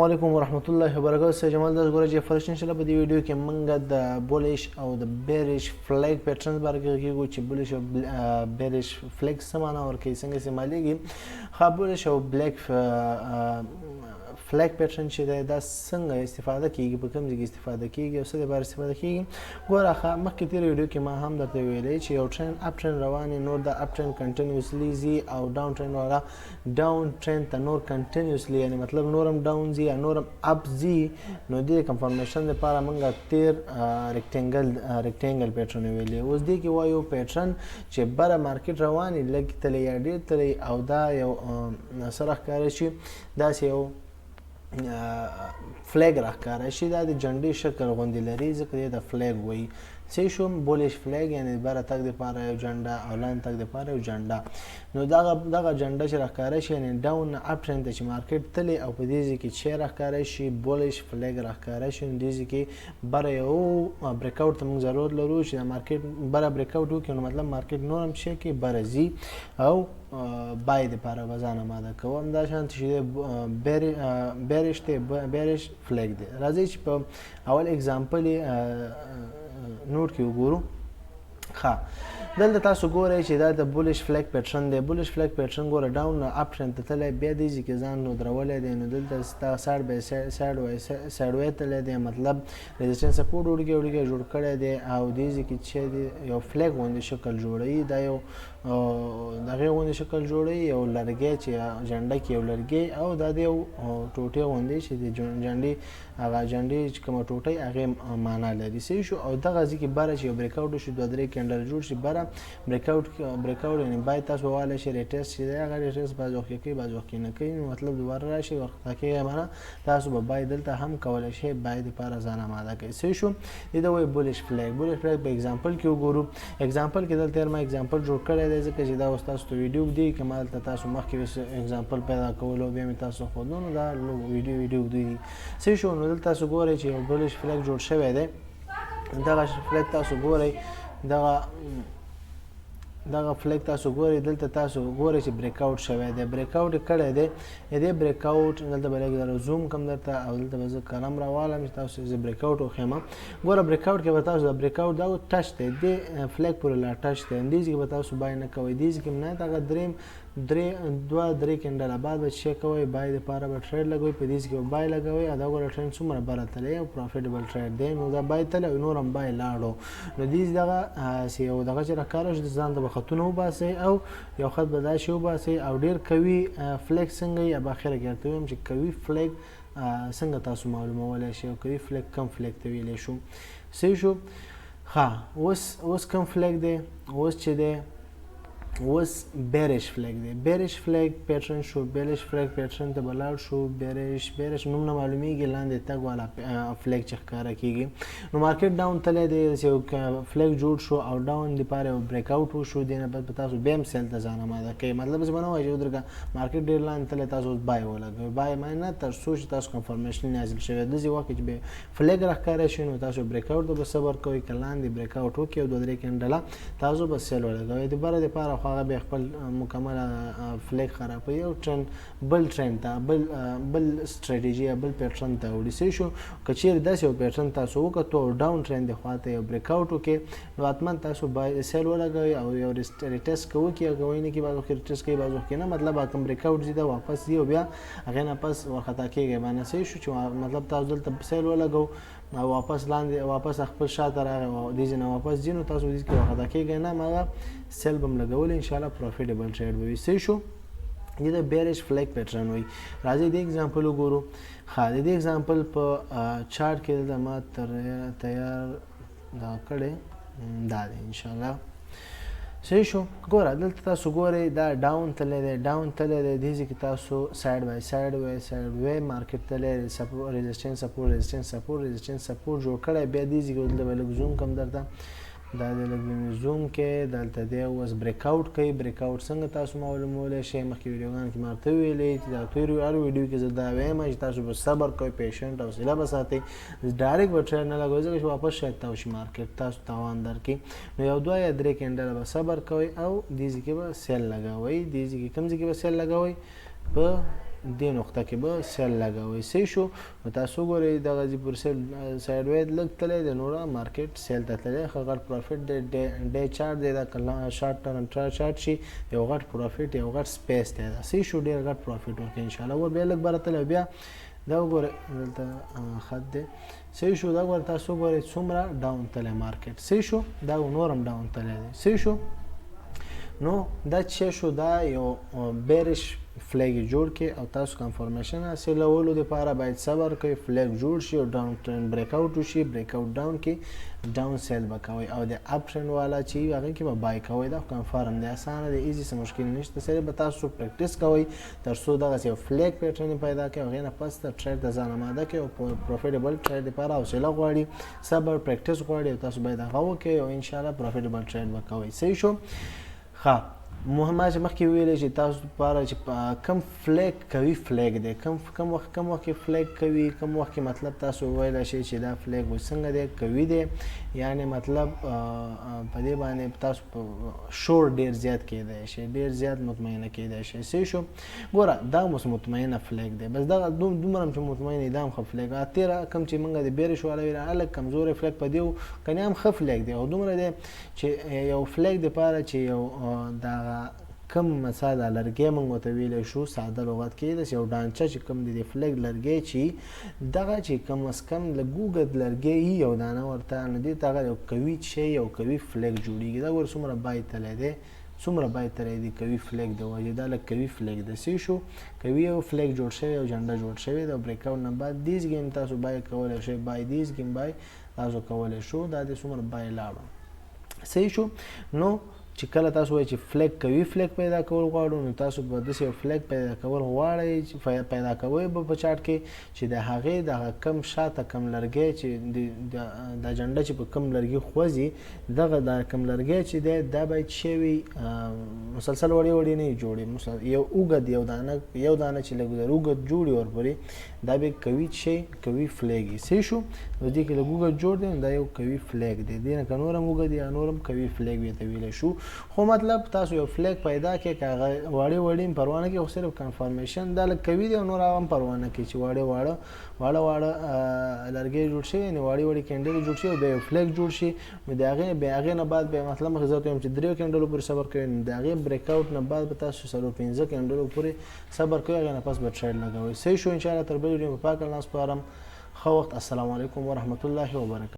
علیکم ورحمت الله وبرکاته. سه جمال داس ګورې چې فرست ان شاء الله په دې ویډیو کې موږ د بولیش او د بیریش فلیګ پیټرنز باره کې کېږو چې بولیش او بیریش فلیګ څه معنا ورکوي، څنګه استعمالیږي. ښه، بولیش او بلیک فلیګ پیټرن چې دی دا څنګه استفاده کېږي، په کوم ځای کې استفاده کېږي او څه لپاره استفاده کېږي. ګوره ښه، مخکې تېره ویډیو کې ما هم درته ویلی چې یو ټرین اپ ټرین روان وي، نور دا اپ ټرین کنټینیوسلی ځي او ډاون ټرین والا ډاون ټرین ته نور کنټینیوسلی، یعنې مطلب نور هم ډاون ځي یا نور هم اپ ځي. نو دې کنفرمیشن لپاره موږ تیر ریکټینګل پیټرن ویلی. اوس دې کې وایو پیټرن چې بره مارکیټ روان وي، لږ تللی یا ډېر تللی، او دا یو سره ښکاره شي، داسې یو فلیګ راښکاره شي، دا د جنډې شکل غوندې لري، ځکه دې ته فلیګ وایي. صحیح شو. بولیش فلیګ یعنې بره تګ دپاره یو جنډه او لاندې تګ دپاره یو جنډه. نو دغه جنډه چې راښکاره شي، یعنې ډاون نه اپ ټرین ته چې مارکیټ تللی او په دې ځای کې چې راښکاره شي بولیش فلیګ راښکاره شي، نو دې ځای کې بره یو بریک اوټ ته موږ ضرورت لرو چې د مارکیټ بره بریک اوټ وکړي، نو مطلب مارکیټ نور هم څه کوي، بره ځي او بای دپاره به ځان اماده کوو. همدا شانتې چې بیریش دی، بیریش فلیګ دی. راځئ چې په اول اګزامپل یې نوټ کې وګورو. ښه، دلته تاسو ګورئ چې دا د بولیش فلیګ پیټرن دی. بولیش فلیګ پیټرن ګوره ډاون نه اپ ټرین ته تللی، بیا دې ځای کې ځان نو درولی دی، نو دلته ستا سایډ بای سایډ وی تللی دی، مطلب ریزسټنس سپورټ وړوکی جوړ کړی دی، او دې ځای کې چې دی یو فلیګ غوندې شکل جوړوي، دا یو دغې غوندې شکل جوړوي، یو لرګی چې جنډه کې یو لرګی، او دا د یو ټوټې غوندې چې د جنډې هغه جنډې چې کومه ټوټۍ هغې معنا لري. صحیح شو. او دغه ځای کې بره چې یو بریک اوټ وشي، دوه درې کینډل جوړ شي بره بریک اوټ یعنې باید تاسو ووهلی شئ ریټیسټ چې دی، هغه ریټیسټ بعض وخت کې کوي بعض وخت کې نه کوي، نو مطلب دوباره راشئ ورخطا کېږئ معنا تاسو به بای دلته هم کولی شئ، بای دپاره ځان اماده کوئ. صحیح شو. دې ته وایي بولیش فلیګ. بولیش فلیګ په اګزامپل کې وګورو. اګزامپل کې دلته ما اګزامپل جوړ کړی دی، ځکه چې دا اوس تاسو ته ویډیو دی، که ما دلته تاسو مخکې اګزامپل پیدا کولو بیا مې تاسو ښودلو، نو دا ویډیو دی. صحیح شو. نو دلته تاسو ګورئ چې یو بولیش فلیګ جوړ شوی دی. دغه فلیګ تاسو ګورئ، دغه فلیګ تاسو ګورئ، دلته تاسو ګورئ چې بریک اوټ شوی دی، بریک اوټ یې کړی دی. دې بریک اوټ دلته به لږ زوم کم درته، او دلته به زه قلم راوالم چې تاسو زه بریک اوټ وښیم. ګوره بریک اوټ کې به تاسو د بریک اوټ دا ټچ دی، دې فلیګ پورې لا ټچ دی، دې ځای کې به تاسو بای نه کوئ، دې ځای کې نه هغه دوه درې کینډله بعد به څه کوئ، بای دپاره به ټریډ لګوئ، په دې ځای کې به بای لګوئ. او دا ګوره ټرین څومره بره تللی او پروفیټیبل ټریډ دی، نو دا بای تللی او نور هم بای لاړو. نو دې دغه یو دغه چې راښکاره شو، ځان ته به خطونه وباسئ او یو خط به داسې وباسئ، او ډېر قوي فلیګ څنګه وي، په اخره کې درته ویم چې قوي فلیګ څنګه تاسو معلومولی شئ، او قوي فلیګ کم فلیګ ته ویلی شو. صحیح شو. ښه، اوس کم فلیګ دی، اوس چې دی اوس بیریش فلیګ دی. بیریش فلیګ پیټرن شو، بیریش فلیګ پیټرن ته به لاړ شو. بیریش نوم نه معلومیږي، لاندې تګ والا فلیګ چې ښکاره کېږي. نو مارکیټ ډاون تللی دی، یو فلیګ جوړ شو او ډاون دپاره یو بریک اوټ وشو، دې نه بعد به تاسو بیا هم سیل ته ځان اماده کوئ. مطلب داسې به نه وایي چې ودرېږه مارکیټ ډېر لاندې تللی تاسو اوس بای ولګوئ، بای نه، تر څو چې تاسو کنفرمیشن حاصل شوی. داسې وخت کې چې به فلیګ راښکاره شي، نو تاسو بریک اوټ ته به صبر کوئ، که لاندې بریک اوټ وکړي او دوه درې کینډله تاسو به سیل ولګوئ. د بره دپاره خو هغه بیا خپل مکمل فلیګ خرابوي او ټرین بل ټرین ته بل سټریټیجي یا بل پیټرن ته وړي. صحیح شو. که چیرې داسې یو پیټرن تاسو وکتو او ډاون ټرین د خواته یو بریک اوټ وکړي، نو حتما تاسو باید سیل ولګوئ او یو ریټیسټ کوئ، که کوئ نه کې بعض وخت ریټیسټ کوي بعض وخت کې نه، مطلب کوم بریک اوټ ځي دا واپس ځي او بیا هغې نه پس ورخطا کېږئ باندې. صحیح شو. چې مطلب تاسو دلته سیل ولګو او واپس لاندې واپس خپل شاته راغی او دې ځای نه واپس ځي، نو تاسو دې کې ورخطا کېږئ نه، مګر سیل به م لګولی، انشاءالله پروفیټیبل ټریډ به وي. صحیح شو. دې ته بیریش فلیګ پیټرن وایي. راځئ دې اګزامپل وګورو. ښه، د دې اګزامپل په چارټ کې دلته ما تیار دا کړی دا دی انشاءالله. صحیح شو. ګوره دلته تاسو ګورئ دا ډاون تللی دی، ډاون تللی دی، دې ځای کې تاسو سایډ بای سایډ وی مارکیټ تللی دی، ریزسټنس سپورټ جوړ کړی، بیا دې ځای کې دلته به لږ زوم کم درته، دا د لږ زوم کې دلته دی اوس بریک اوټ کوي. بریک اوټ څنګه تاسو معلومولی شئ، مخکې ویډیوګانو کې ما ورته ویلي چې دا هر ویډیو کې زه دا وایم چې تاسو به صبر کوئ، پیشنټ او حوصله به ساتئ، ډایرکټ به ټریډ نه لګوئ، ځکه چې واپس شاید تاو شي مارکیټ تاسو تاوان درکړي. نو یو دوه یا درې کینډله به صبر کوئ او دې ځای کې به سیل لګوئ. دې ځای کې کوم ځای کې به سیل لګوئ؟ په دې نقطه کې به سیل لګوئ. صحیح شو. نو تاسو ګورئ دغه پر سیل سایډ ویز لږ تللی دی، نوره مارکیټ سیل ته تللی، ښه غټ پروفیټ دی، ډے چارټ دی، دا شارټ ټرم چارټ شي یو غټ پروفیټ یو غټ سپیس دی دا. صحیح شو. ډېر غټ پروفیټ ورکوي انشاءالله. ور بیا لږ بره تللی بیا دا وګورئ دلته خط دی. صحیح شو. دا ګورئ تاسو ګورئ څومره ډاون تللی مارکیټ. صحیح شو. دا نور هم ډاون تللی دی. صحیح شو. نو دا چې شو دا یو بیرش فلیګ جوړ کې او تاسو کنفرمیشن حاصلولو لپاره باید صبر کوئ. فلیګ جوړ شي او ډاون ټرند بریک آوټ وشي، بریک آوټ ډاون کې ډاون سیل به کوئ او د اپ ټرند والا چې هغه کې به بای کوئ. دا کنفرم دی، اسانه دی، ایزي، څه مشکل نشته. صرف به تاسو پریکټیس کوئ تر څو دغسې یو فلیګ پیټرن پیدا کړئ او هغې نه پس ته ټریډ ته ځان اماده کړئ او پروفیټیبل ټریډ لپاره حوصله غواړي، صبر، پریکټیس غواړي او تاسو باید هغه وکړئ او انشاءالله پروفیټیبل ټریډ به کوئ. صحیح شو. ښه ما چې مخکې ویلی چې تاسو لپاره چې کم فلیګ کوي فلیګ دی، کم وخت کې فلیګ کوي، کم وخت کې مطلب تاسو ویلی شئ چې دا فلیګ څنګه دی کوي دی، یعنی مطلب په دې باندې تاسو شور ډېر زیات کیدای شي، ډېر زیات مطمئنه کیدای شي. صحیح شو. ګوره دا اوس مطمئنه فلیګ دی، بس دغه دومره هم چې مطمئن دی دا هم ښه فلیګ. تېره کوم چې موږ د بیرش والا ویل هلک کمزوری فلیګ په دې و کنې هم ښه فلیګ دی او دومره دی چې یو فلیګ دپاره چې یو دغه کم مثال لرګی موږ ورته ویلی شو ساده لغت کې داسې یو ډانچه چې کوم دی د فلیګ لرګی چې دغه چې کم از کم لږ اوږد لرګی وي یو دانه ورته، نو دې ته هغه یو قوي شی یو قوي فلیګ جوړېږي. دا ګوره څومره بای تلی دی، څومره بای تلی دی قوي فلیګ د وجې، دا لږ قوي فلیګ دی. صحیح شو. قوي یو فلیګ جوړ شوی او جنډه جوړ شوی د بریک آوټ نه بعد دیز ګیم تاسو بای کولی شئ، دیز ګیم بای تاسو کولی شو. دا د څومره بای لاړو. صحیح شو. نو چې کله تاسو وایئ چې فلیګ قوي فلیګ پیدا کول غواړو نو تاسو به داسې یو فلیګ پیدا کول غواړئ چې پیدا کوئ به په چارټ کې چې د هغې دغه کم شاته کم لرګی چې دا جنډه چې په کم لرګي خوځي دغه دا کم لرګی چې دی دا باید څه وي مسلسل وړې وړې نه وي جوړې، یو اوږد یو دانه چې لږ اوږد جوړي ورپورې دا به قوي شی قوي فلیګ وي. صحیح شو. نو دې کې لږ اوږد جوړ دی نو دا یو قوي فلیګ دی، دې نه که نور هم اوږد یا نور هم قوي فلیګ ورته ویلی شو. خو مطلب تاسو یو فلیګ پیدا کړئ که هغه واړې واړې هم پروا نه کوي، خو صرف کنفرمیشن دا لږ قوي دی او نور هغه هم پروا نه کوي چې واړه لرګی جوړ شي، یعنې واړې کینډلې جوړ شي او بیا یو فلیګ جوړ شي. نو د هغې نه بعد بیا مطلب مخکې زه ورته وایم چې 3 کینډلو پورې صبر کوئ، نو د هغې بریک آوټ نه بعد به تاسو 4-5 کینډلو پورې صبر کوئ، هغې نه پس به ټریډ لګوئ. صحیح شو. انشاءالله تر بل ویډیو په پاک الله سپارم. ښه وخت. السلام علیکم ورحمة الله وبرکاته.